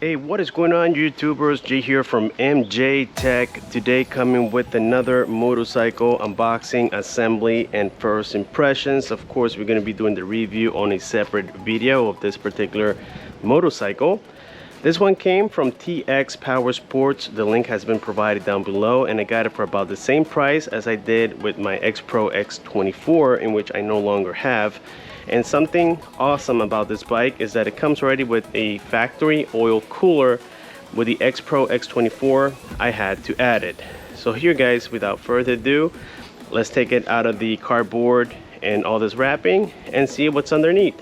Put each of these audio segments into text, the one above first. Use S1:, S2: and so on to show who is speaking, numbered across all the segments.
S1: Hey, what is going on, YouTubers? Jay here from MJ Tech. Today coming with another motorcycle unboxing, assembly, and first impressions. Of course, we're going to be doing the review on a separate video of this particular motorcycle. This one came from TX Power Sports. The link has been provided down below, and I got it for about the same price as I did with my X Pro X24, in which I no longer have. And something awesome about this bike is that it comes already with a factory oil cooler. With the X Pro X24, I had to add it. So here, guys, without further ado, let's take it out of the cardboard and all this wrapping and see what's underneath.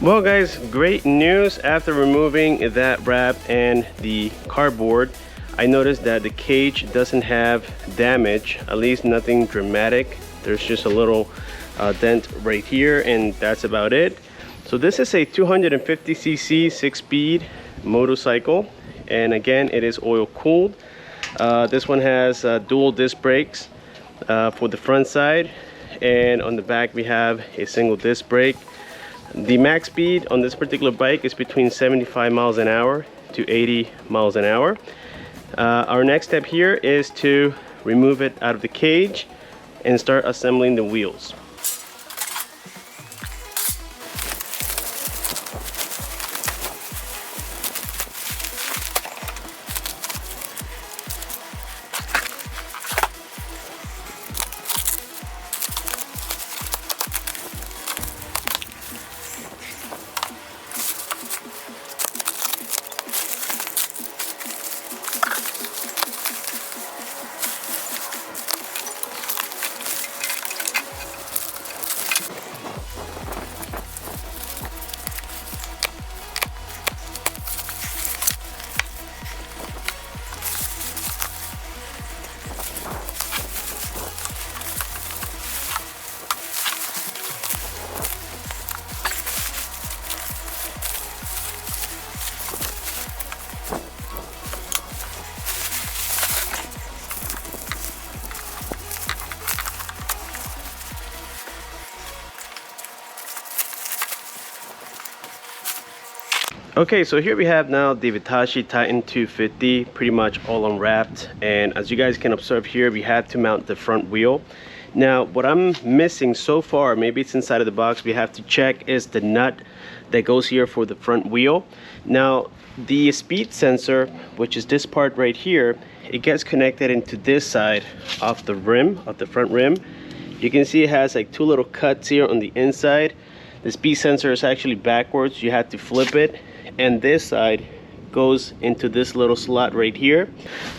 S1: Well, guys, great news. After removing that wrap and the cardboard, I noticed that the cage doesn't have damage, at least nothing dramatic. There's just a little dent right here, and that's about it. So this is a 250cc 6-speed motorcycle, and again, it is oil cooled. This one has dual disc brakes for the front side, and on the back we have a single disc brake. The max speed on this particular bike is between 75 miles an hour to 80 miles an hour. Our next step here is to remove it out of the cage and start assembling the wheels. Okay, so here we have now the Vitacci Titan 250 pretty much all unwrapped, and as you guys can observe here, we had to mount the front wheel. Now what I'm missing so far, maybe it's inside of the box, we have to check, is the nut that goes here for the front wheel. Now the speed sensor, which is this part right here, it gets connected into this side of the rim, of the front rim. You can see it has like two little cuts here on the inside. The speed sensor is actually backwards, you have to flip it, and this side goes into this little slot right here.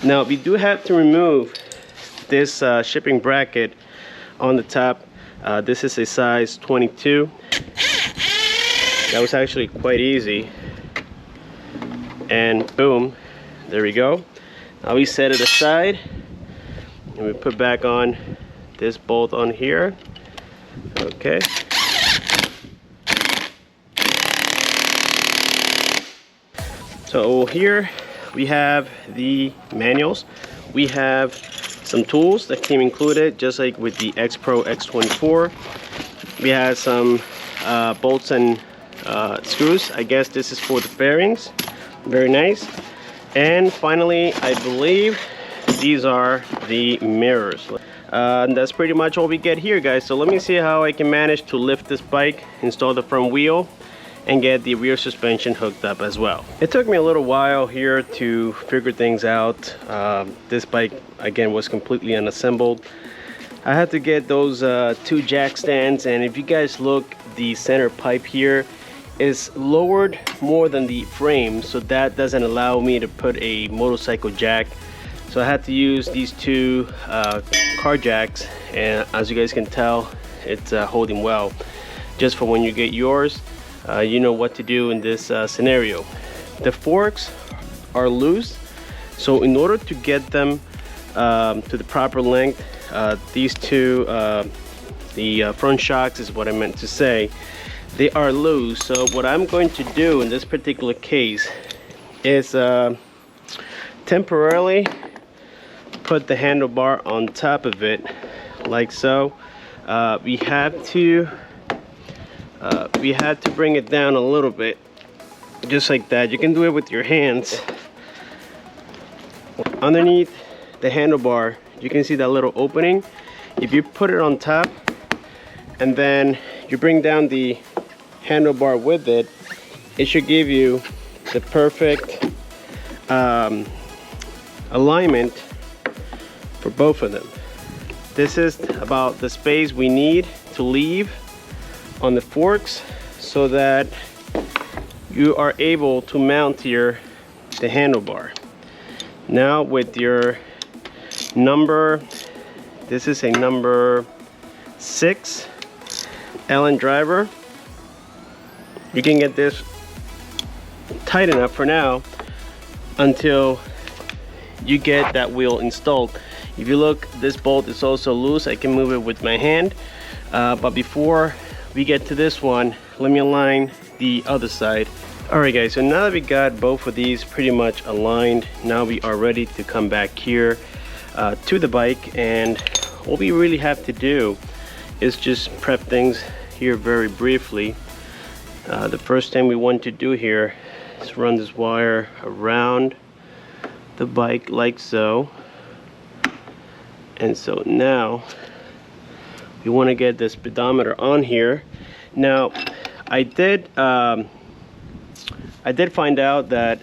S1: Now we do have to remove this shipping bracket on the top. This is a size 22. That was actually quite easy, and boom, there we go. Now we set it aside and we put back on this bolt on here. Okay. So here we have the manuals. We have some tools that came included, just like with the X Pro X24. We have some bolts and screws. I guess this is for the bearings. Very nice. And finally, I believe these are the mirrors. That's pretty much all we get here, guys. So let me see how I can manage to lift this bike, install the front wheel, and get the rear suspension hooked up as well. It took me a little while here to figure things out. This bike, again, was completely unassembled. I had to get those two jack stands, and if you guys look, the center pipe here is lowered more than the frame, so that doesn't allow me to put a motorcycle jack. So I had to use these two car jacks, and as you guys can tell, it's holding well. Just for when you get yours, you know what to do in this scenario. The forks are loose, so in order to get them to the proper length, these two the front shocks is what I meant to say. They are loose, so what I'm going to do in this particular case is temporarily put the handlebar on top of it, like so. We had to bring it down a little bit, just like that. You can do it with your hands. Underneath the handlebar, you can see that little opening. If you put it on top and then you bring down the handlebar with it, it should give you the perfect alignment for both of them. This is about the space we need to leave on the forks so that you are able to mount the handlebar. Now with your number, this is a number 6 Allen driver, you can get this tight enough for now until you get that wheel installed. If you look, this bolt is also loose. I can move it with my hand, but before we get to this one, let me align the other side. Alright guys, so now that we got both of these pretty much aligned, now we are ready to come back here to the bike, and what we really have to do is just prep things here very briefly. The first thing we want to do here is run this wire around the bike like so, and so now we want to get the speedometer on here. Now I did find out that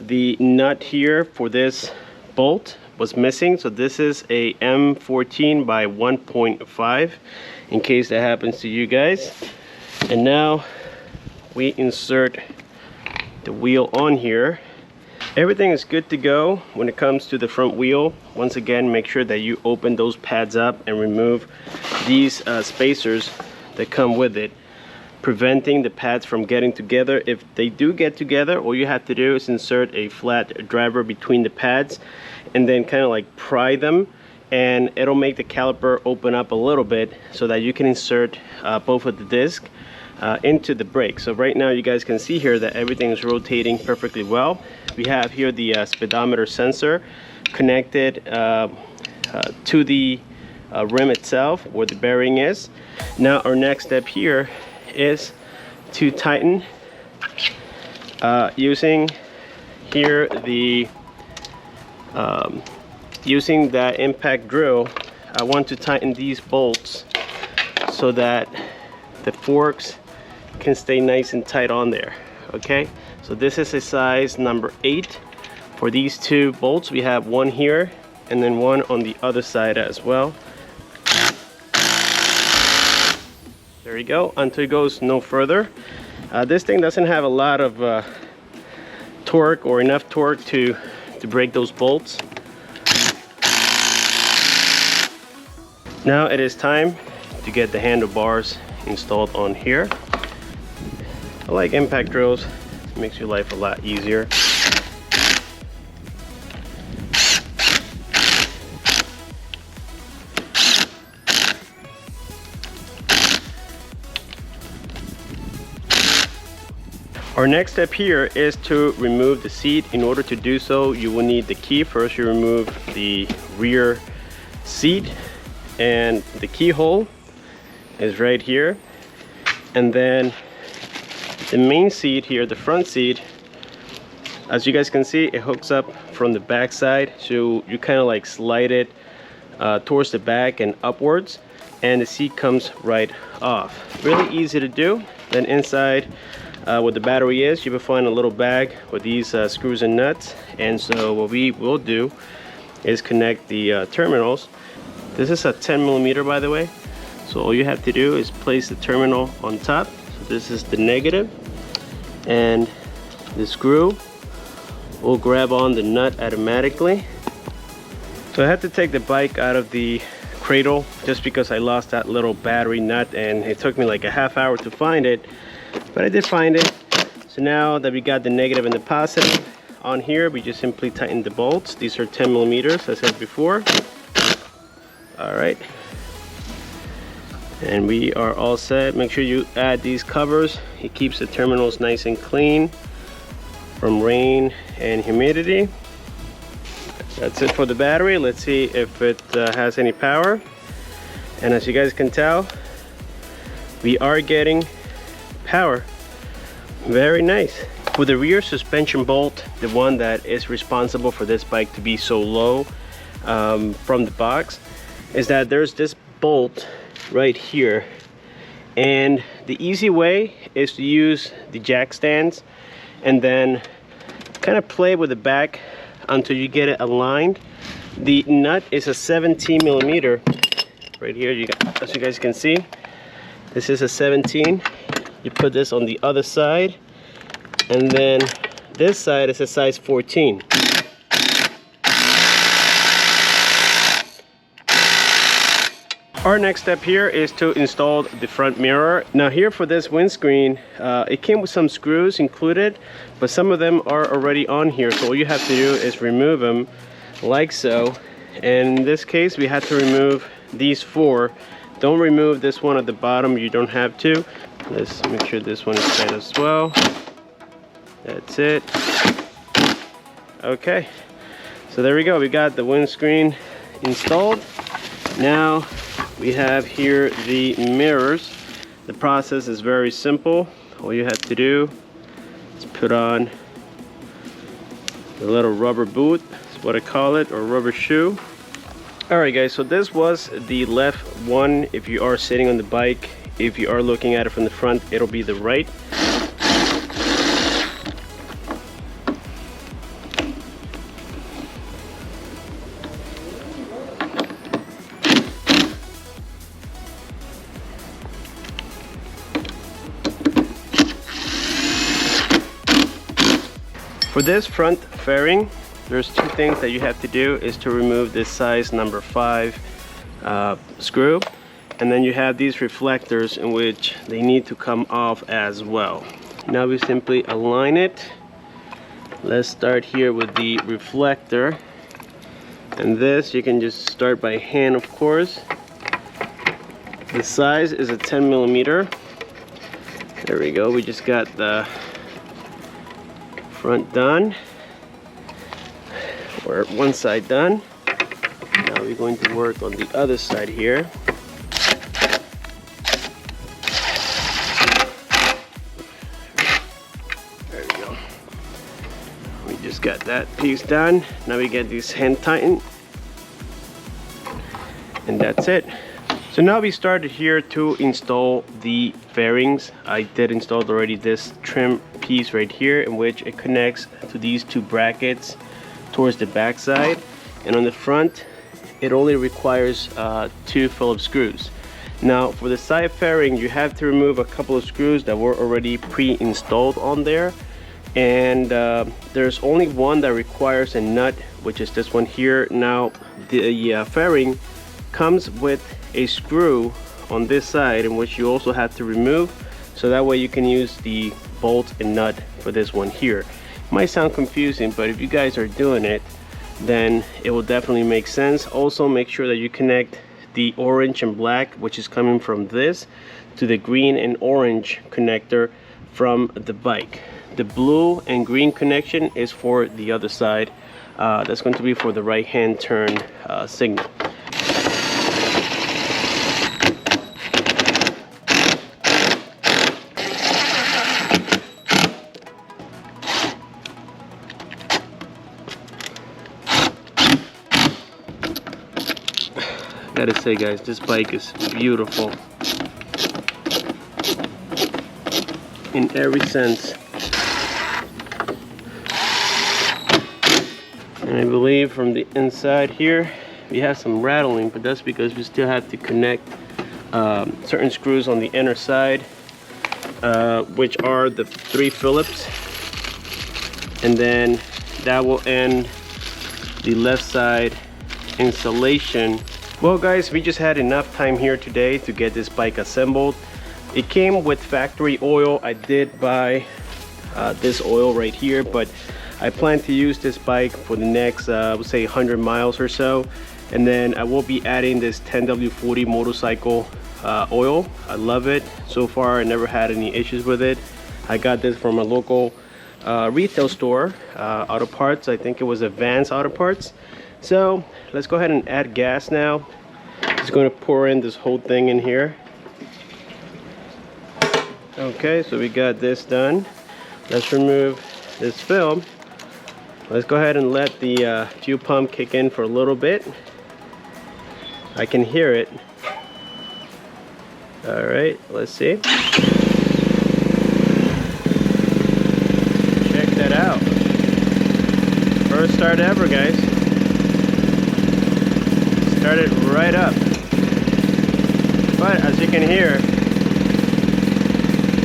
S1: the nut here for this bolt was missing, so this is a M14 by 1.5 in case that happens to you guys. And now we insert the wheel on here. Everything is good to go when it comes to the front wheel. Once again, make sure that you open those pads up and remove these spacers that come with it, preventing the pads from getting together. If they do get together, all you have to do is insert a flat driver between the pads and then kind of like pry them, and it'll make the caliper open up a little bit so that you can insert both of the discs into the brake. So right now you guys can see here that everything is rotating perfectly well. We have here the speedometer sensor connected to the rim itself where the bearing is. Now our next step here is to tighten using here the using that impact drill. I want to tighten these bolts so that the forks can stay nice and tight on there. Okay, so this is a size number 8 for these two bolts. We have one here and then one on the other side as well. There you go, until it goes no further. This thing doesn't have a lot of torque or enough torque to break those bolts. Now it is time to get the handlebars installed on here. I like impact drills, it makes your life a lot easier. Our next step here is to remove the seat. In order to do so, you will need the key. First, you remove the rear seat, and the keyhole is right here. And then the main seat here, the front seat, as you guys can see, it hooks up from the back side. So you kind of like slide it towards the back and upwards, and the seat comes right off. Really easy to do. Then inside where the battery is, you will find a little bag with these screws and nuts. And so what we will do is connect the terminals. This is a 10mm, by the way. So all you have to do is place the terminal on top. So this is the negative, and the screw will grab on the nut automatically. So I had to take the bike out of the cradle just because I lost that little battery nut, and it took me like a half hour to find it, but I did find it. So now that we got the negative and the positive on here, we just simply tighten the bolts. These are 10mm, as I said before. All right, And we are all set. Make sure you add these covers. It keeps the terminals nice and clean from rain and humidity. That's it for the battery. Let's see if it has any power. And as you guys can tell, we are getting power. Very nice. With the rear suspension bolt, the one that is responsible for this bike to be so low from the box, is that there's this bolt right here, and the easy way is to use the jack stands and then kind of play with the back until you get it aligned. The nut is a 17 millimeter right here. As you guys can see, this is a 17. You put this on the other side, and then this side is a size 14. Our next step here is to install the front mirror. Now here for this windscreen, it came with some screws included, but some of them are already on here. So all you have to do is remove them like so. And in this case, we had to remove these 4. Don't remove this one at the bottom, you don't have to. Let's make sure this one is tight as well. That's it. Okay, so there we go. We got the windscreen installed. Now we have here the mirrors. The process is very simple. All you have to do is put on the little rubber boot, that's what I call it, or rubber shoe. Alright guys, so this was the left one if you are sitting on the bike. If you are looking at it from the front, it'll be the right. For this front fairing, there's 2 things that you have to do. Is to remove this size number 5 screw, and then you have these reflectors in which they need to come off as well. Now we simply align it. Let's start here with the reflector, and this you can just start by hand, of course. The size is a 10 millimeter. There we go. We just got the front done, or one side done. Now we're going to work on the other side here. There we go. We just got that piece done. Now we get these hand tightened, and that's it. So now we started here to install the fairings. I did install already this trim piece right here, in which it connects to these 2 brackets towards the back side, and on the front it only requires 2 Phillips screws. Now for the side fairing, you have to remove a couple of screws that were already pre-installed on there, and there's only one that requires a nut, which is this one here. Now the fairing comes with a screw on this side, in which you also have to remove, so that way you can use the bolt and nut for this one here. It might sound confusing, but if you guys are doing it, then it will definitely make sense. Also make sure that you connect the orange and black, which is coming from this, to the green and orange connector from the bike. The blue and green connection is for the other side. That's going to be for the right hand turn signal. Gotta say guys, this bike is beautiful in every sense, and I believe from the inside here we have some rattling, but that's because we still have to connect certain screws on the inner side, which are the 3 Phillips, and then that will end the left side installation. Well guys, we just had enough time here today to get this bike assembled. It came with factory oil. I did buy this oil right here, but I plan to use this bike for the next I would say 100 miles or so, and then I will be adding this 10W40 motorcycle oil. I love it. So far I never had any issues with it. I got this from a local retail store, auto parts. I think it was Advanced Auto Parts. So let's go ahead and add gas now. Just going to pour in this whole thing in here. Okay, so we got this done. Let's remove this film. Let's go ahead and let the fuel pump kick in for a little bit. I can hear it. All right, let's see. Check that out. First start ever, guys. Started right up. But as you can hear,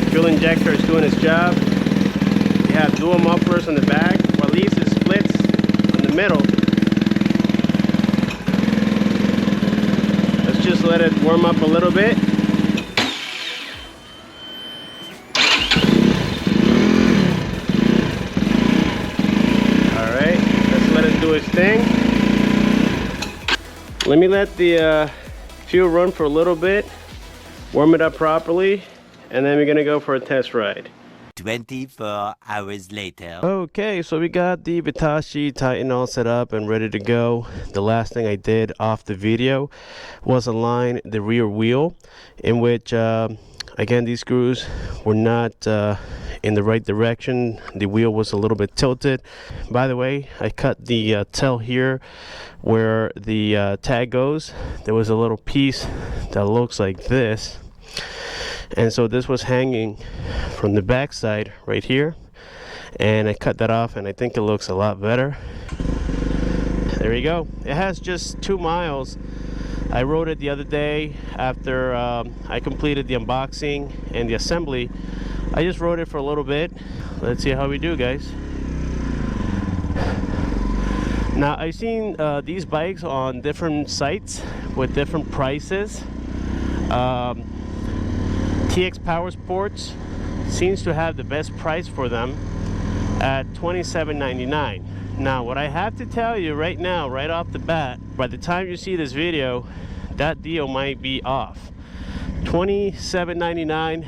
S1: fuel injector is doing its job. You have dual mufflers on the back, or at least it splits on the middle. Let's just let it warm up a little bit. Alright, let's let it do its thing. Let me let the fuel run for a little bit, warm it up properly, and then we're gonna go for a test ride.
S2: 24 hours later.
S1: Okay, so we got the Vitacci Titan all set up and ready to go. The last thing I did off the video was align the rear wheel, in which again, these screws were not in the right direction. The wheel was a little bit tilted. By the way, I cut the tail here where the tag goes. There was a little piece that looks like this, and so this was hanging from the back side right here, and I cut that off, and I think it looks a lot better. There you go. It has just 2 miles. I rode it the other day after I completed the unboxing and the assembly. I just rode it for a little bit. Let's see how we do, guys. Now, I've seen these bikes on different sites with different prices. TX Power Sports seems to have the best price for them at $27.99. Now, what I have to tell you right now, right off the bat, by the time you see this video, that deal might be off. $27.99,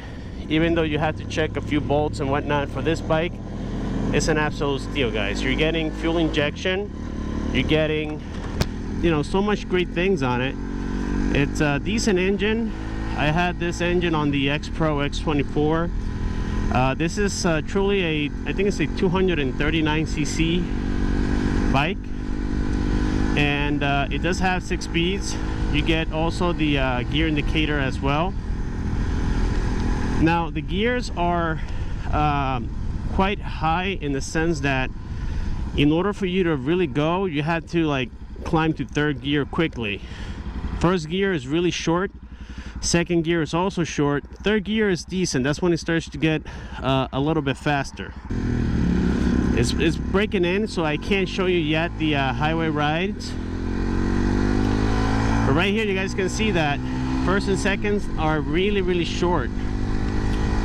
S1: even though you have to check a few bolts and whatnot for this bike, it's an absolute steal, guys. You're getting fuel injection, you're getting, you know, so much great things on it. It's a decent engine. I had this engine on the X Pro X24. This is truly I think it's a 239cc bike, and it does have 6 speeds. You get also the gear indicator as well. Now, the gears are quite high in the sense that in order for you to really go, you had to like climb to 3rd gear quickly. 1st gear is really short. 2nd gear is also short. 3rd gear is decent. That's when it starts to get a little bit faster. It's breaking in, so I can't show you yet the highway rides. But right here, you guys can see that 1st and 2nds are really, really short.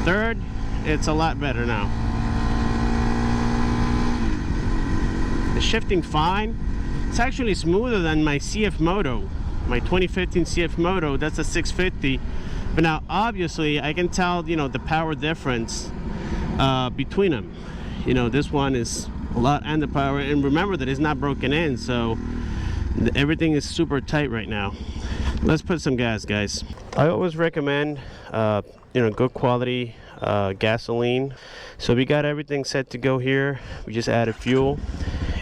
S1: 3rd, it's a lot better now. It's shifting fine. It's actually smoother than my CF Moto. My 2015 CF Moto, that's a 650. But now, obviously, I can tell, you know, the power difference between them. You know, this one is a lot under power, and remember that it's not broken in, so everything is super tight right now. Let's put some gas, guys. I always recommend, you know, good quality gasoline. So we got everything set to go here. We just added fuel,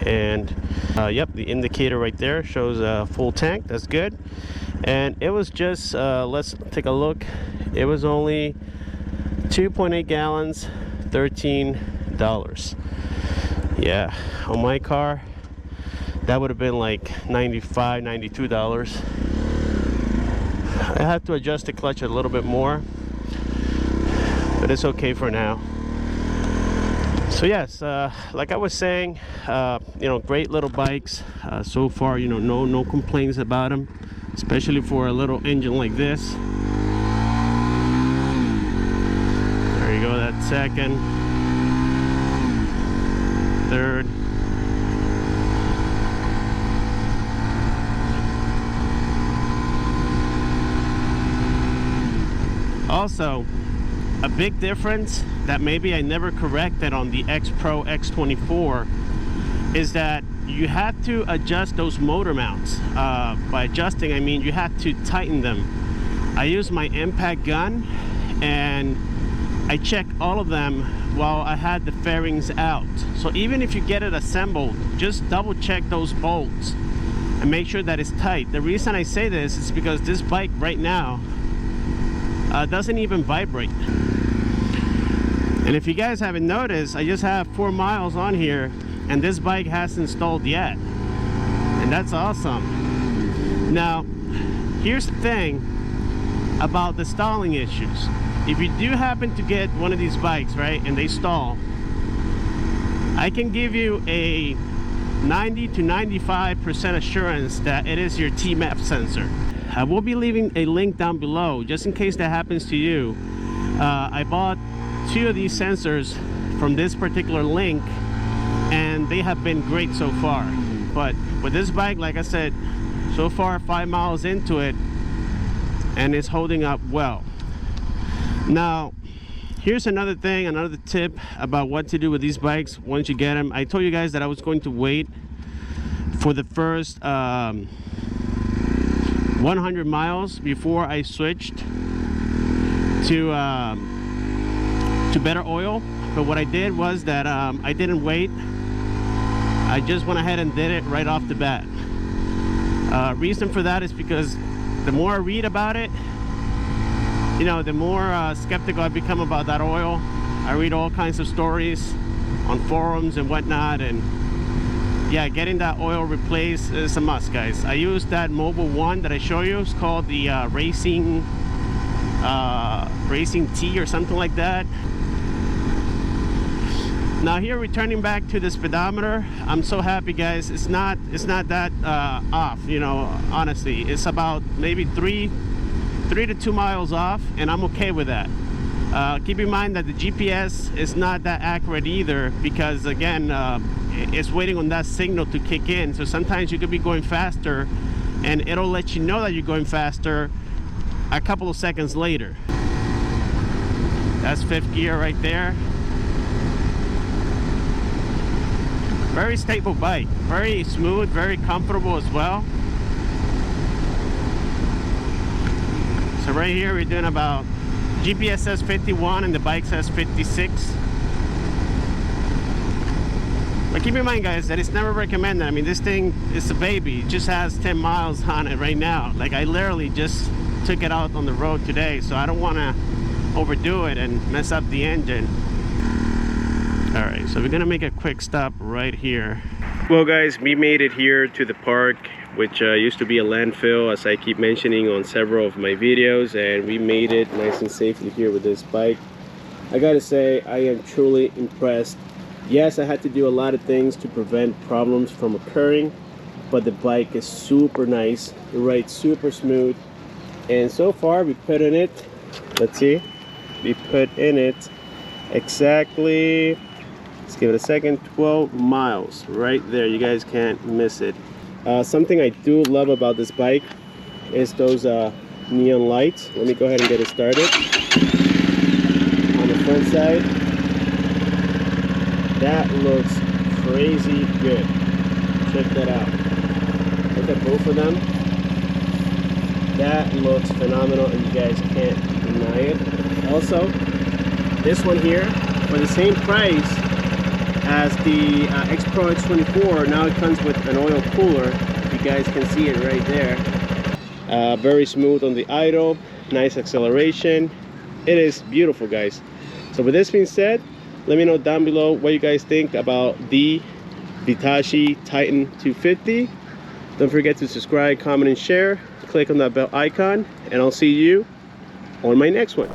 S1: and yep, the indicator right there shows a full tank. That's good. And it was just let's take a look. It was only 2.8 gallons, $13. Yeah, on my car that would have been like $95, $92. I have to adjust the clutch a little bit more, but it's okay for now. So yes, like I was saying, you know, great little bikes so far. You know, no complaints about them, especially for a little engine like this. There you go, that 2nd, 3rd. Also, a big difference that maybe I never corrected on the X Pro X24 is that you have to adjust those motor mounts. By adjusting, I mean you have to tighten them. I use my impact gun and I check all of them while I had the fairings out. So even if you get it assembled, just double check those bolts and make sure that it's tight. The reason I say this is because this bike right now doesn't even vibrate. And if you guys haven't noticed, I just have 4 miles on here and this bike hasn't stalled yet, and that's awesome. Now here's the thing about the stalling issues. If you do happen to get one of these bikes, right, and they stall, I can give you a 90 to 95% assurance that it is your TMAP sensor. I will be leaving a link down below just in case that happens to you. I bought 2 of these sensors from this particular link and they have been great so far. But with this bike, like I said, so far 5 miles into it and it's holding up well. Now here's another thing, another tip about what to do with these bikes once you get them. I told you guys that I was going to wait for the first 100 miles before I switched to better oil. But what I did was that I didn't wait. I just went ahead and did it right off the bat. Reason for that is because the more I read about it, you know, the more skeptical I become about that oil. I read all kinds of stories on forums and whatnot, and yeah, getting that oil replaced is a must, guys. I use that Mobile One that I show you. It's called the Racing T or something like that. Now here, returning back to the speedometer, I'm so happy, guys. It's not that off, you know, honestly. It's about maybe 3 to 2 miles off, and I'm okay with that. Keep in mind that the GPS is not that accurate either, because again, it's waiting on that signal to kick in. So sometimes you could be going faster and it'll let you know that you're going faster a couple of seconds later. That's 5th gear right there. Very stable bike, very smooth, very comfortable as well. So right here we're doing about, GPS says 51 and the bike says 56. But keep in mind, guys, that it's never recommended. I mean, this thing is a baby. It just has 10 miles on it right now. Like, I literally just took it out on the road today, so I don't want to overdo it and mess up the engine. Alright, so we're gonna make a quick stop right here. Well, guys, we made it here to the park, which used to be a landfill, as I keep mentioning on several of my videos, and we made it nice and safely here with this bike. I gotta say, I am truly impressed. Yes, I had to do a lot of things to prevent problems from occurring, but the bike is super nice. It rides super smooth, and so far we put in it, let's see, we put in it exactly, let's give it a second, 12 miles right there. You guys can't miss it. Something I do love about this bike is those neon lights. Let me go ahead and get it started. On the front side, that looks crazy good. Check that out. Look at both of them. That looks phenomenal, and you guys can't deny it. Also, this one here, for the same price as the X Pro X24, now it comes with an oil cooler. You guys can see it right there. Very smooth on the idle, nice acceleration. It is beautiful, guys. So with this being said, let me know down below what you guys think about the Vitacci Titan 250. Don't forget to subscribe, comment, and share. Click on that bell icon, and I'll see you on my next one.